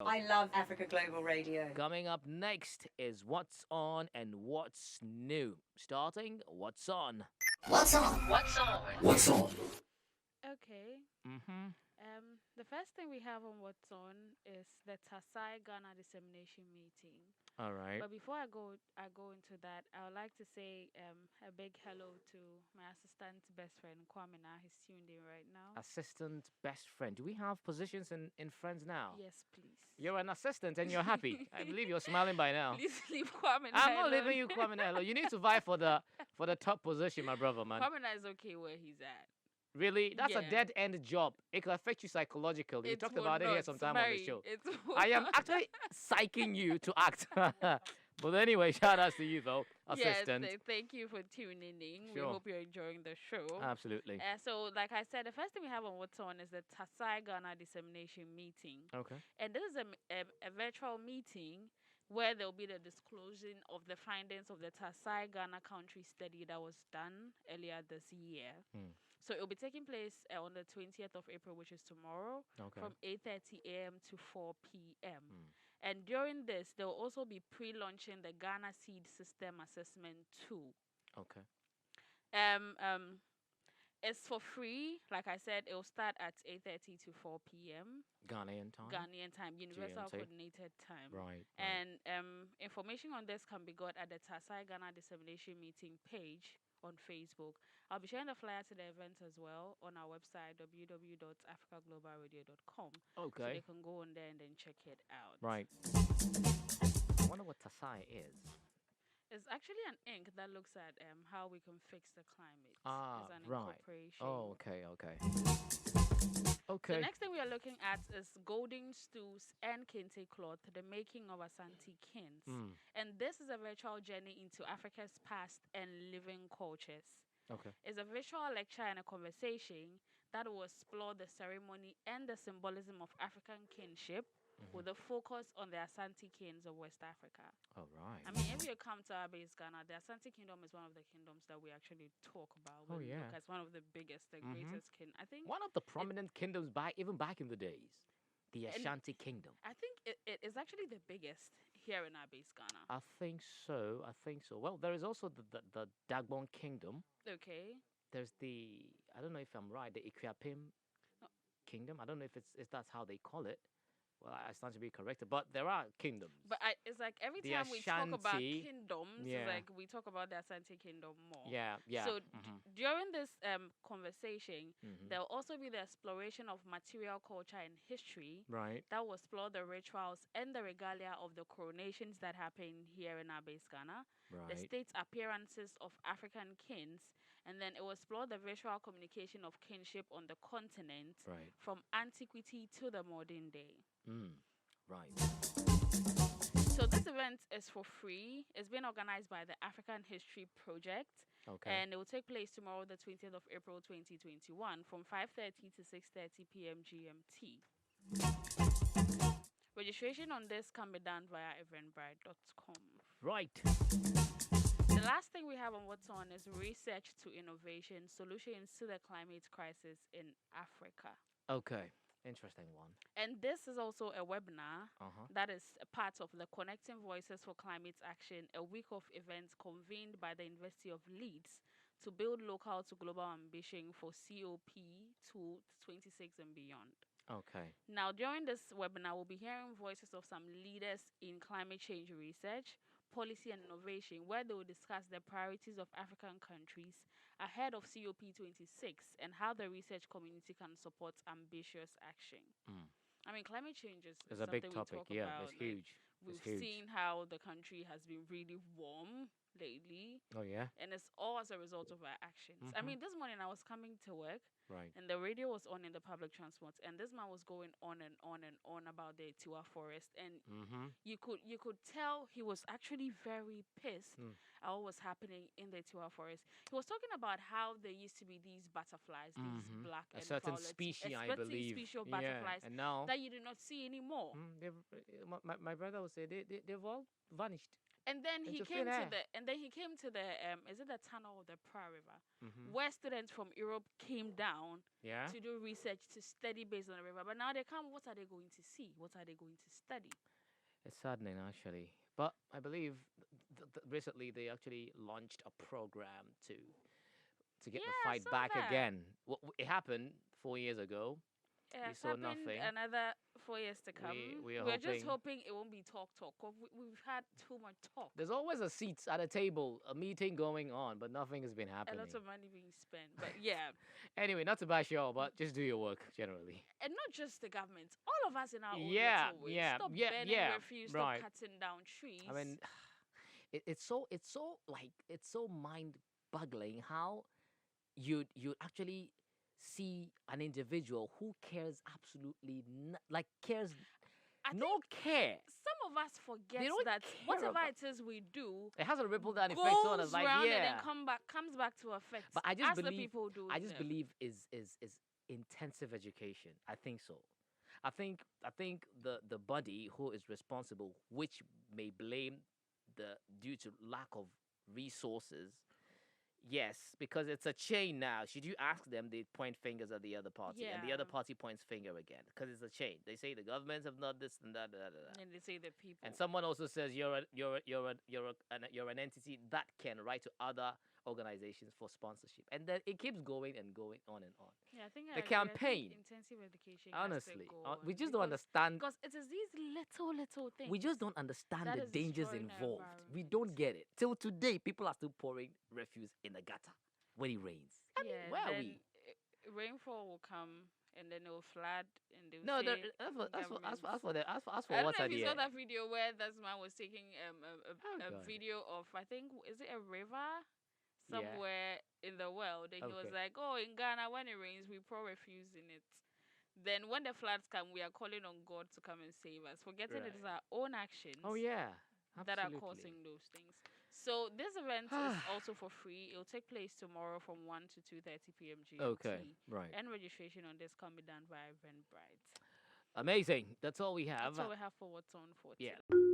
I love Africa Global Radio. Coming up next is What's On and What's New. Starting What's On. What's on? What's on? What's on? Okay. Mm-hmm. The first thing we have on what's on is the Tasai Ghana dissemination meeting. All right. But before I go into that, I would like to say a big hello to my assistant best friend Kwamina. He's tuned in right now. Assistant best friend. Do we have positions in Friends now? Yes, please. You're an assistant and you're happy. I believe you're smiling by now. Please leave Kwamina I'm not alone. leaving you, Kwame. Hello. You need to vie for the top position, my brother, man. Kwamina is okay where he's at. Really? That's a Yeah. dead end job. It could affect you psychologically. We talked will about it here not, sometime on the Mary, show. it will I am not. actually psyching you to act. But anyway, shout out to you though, assistant. Yes, thank you for tuning in. We Sure. hope you're enjoying the show. Absolutely. So, like I said, the first thing we have on what's on is the Tasai Ghana dissemination meeting. Okay. And this is a virtual meeting where there will be the disclosing of the findings of the Tasai Ghana country study that was done earlier this year. So it will be taking place on the 20th of April, which is tomorrow, Okay. from 8:30 a.m. to 4 p.m. And during this, they will also be pre-launching the Ghana Seed System Assessment 2. Okay. It's for free. Like I said, it will start at 8:30 to 4 p.m. Ghanaian time. Ghanaian time, Universal GMT. Coordinated Time. Right. And information on this can be got at the Tasai Ghana Dissemination Meeting page on Facebook. I'll be sharing the flyer to the event as well on our website, www.africaglobalradio.com. So Okay. they can go on there and then check it out. Right. I wonder what Tasai is. It's actually an ink that looks at how we can fix the climate. Ah, It's an right. incorporation. Oh, okay. The Okay. next thing we are looking at is Golden Stools and Kente Cloth, the making of Asante kins. And this is a virtual journey into Africa's past and living cultures. Okay. It's a visual lecture and a conversation that will explore the ceremony and the symbolism of African kinship with a focus on the Asante kings of West Africa. All right. I mean, if you come to our base Ghana, the Asante Kingdom is one of the kingdoms that we actually talk about. Oh, when we yeah. look at one of the biggest, the greatest king. I think One of the prominent kingdoms even back in the days, the Ashanti Kingdom. I think it is actually the biggest here in our base Ghana. I think so. Well, there is also the Dagbon Kingdom. Okay. There's I don't know if I'm right, the Ikuapim Kingdom. I don't know if that's how they call it. Well, I stand to be corrected, but there are kingdoms. But it's like every The time we talk about Ashanti, kingdoms, yeah. it's like we talk about the Asante Kingdom more. Yeah. So during this conversation, there will also be the exploration of material culture and history Right. that will explore the rituals and the regalia of the coronations that happen here in our base Ghana, the Right. state appearances of African kings, and then it will explore the visual communication of kinship on the continent Right. from antiquity to the modern day. Right. So this event is for free. It's been organized by the African History Project. Okay. And it will take place tomorrow, the 20th of April, 2021, from 5:30 to 6:30 p.m. GMT. Registration on this can be done via eventbrite.com. Right. The last thing we have on what's on is research to innovation, solutions to the climate crisis in Africa. Okay. Interesting one. And this is also a webinar Uh-huh. that is a part of the Connecting Voices for Climate Action, a week of events convened by the University of Leeds to build local to global ambition for COP 26 and beyond. Okay. Now, during this webinar, we'll be hearing voices of some leaders in climate change research, policy and innovation, where they will discuss the priorities of African countries ahead of COP 26 and how the research community can support ambitious action. I mean, climate change is It's a something big we topic. talk Yeah, about. it's like, huge. we've It's huge. seen how the country has been really warm lately, Oh, yeah? and it's all as a result of our actions. I mean, this morning I was coming to work, Right. and the radio was on in the public transport, and this man was going on and on and on about the Tiwa forest, and you could tell he was actually very pissed at what was happening in the Tiwa forest. He was talking about how there used to be these butterflies, these black A and certain violet, species, a I certain believe. species of Yeah, butterflies and now that you do not see anymore. my brother would say they've all vanished. And then he Into came thin to air. the is it the tunnel of the Pra River, Mm-hmm. where students from Europe came down Yeah. to do research to study based on the river. But now they come, what are they going to see? What are they going to study? It's saddening, actually. But I believe recently they actually launched a program to get the Yeah, I fight saw back that. again. It happened 4 years ago. It We has saw happened nothing. another 4 years to come. We are We're just hoping. hoping it won't be talk. 'Cause we've had too much talk. There's always a seat at a table, a meeting going on, but nothing has been A happening. lot of money being spent. But yeah, Anyway, not to bash y'all, but just do your work generally. and not just the government, all of us in our own Yeah, little ways. yeah, Stop yeah, burning yeah. refuse, Right. stop cutting down trees. I mean, it's so mind-boggling how you actually see an individual who cares absolutely cares I no think care. some of us forget don't that care whatever about- it is we do It has a ripple down effect on us. goes Like round and yeah, then comes back to affect but I just us, the believe people do. I just believe is intensive education. I think so. I think the body who is responsible, which may blame the due to lack of resources. Yes, because it's a chain now. Should you ask them, they point fingers at the other party, and the Yeah. other party points finger again because it's a chain. They say the governments have not this and that, And they say the people. and someone also says you're an entity that can write to other organizations for sponsorship, and then it keeps going and going on and on. Yeah, I think the I agree. I think campaign, intensive education. has to Honestly, go we on just don't understand. because it is these little things. We just don't understand that the is dangers destroying our involved. We environment. don't get it. Till today, people are still pouring refuse in the gutter when it rains. I mean, Yeah, where are then we? rainfall will come and then it will flood and they will No, say as for I don't what's know at if the you saw end. that video where this man was taking a God. video of, I think, is it a river Yeah. somewhere in the world, and he was Okay. like, oh, in Ghana when it rains we pour refuse in it. Then when the floods come, we are calling on God to come and save us, forgetting it is Right. our own actions Oh yeah, that are absolutely. causing those things. So this event is also for free. It'll take place tomorrow from 1 to 2:30 p.m. GMT. Okay, right. And registration on this can be done via Eventbrite. Amazing. That's all we have. That's all we have for what's on for Yeah. today.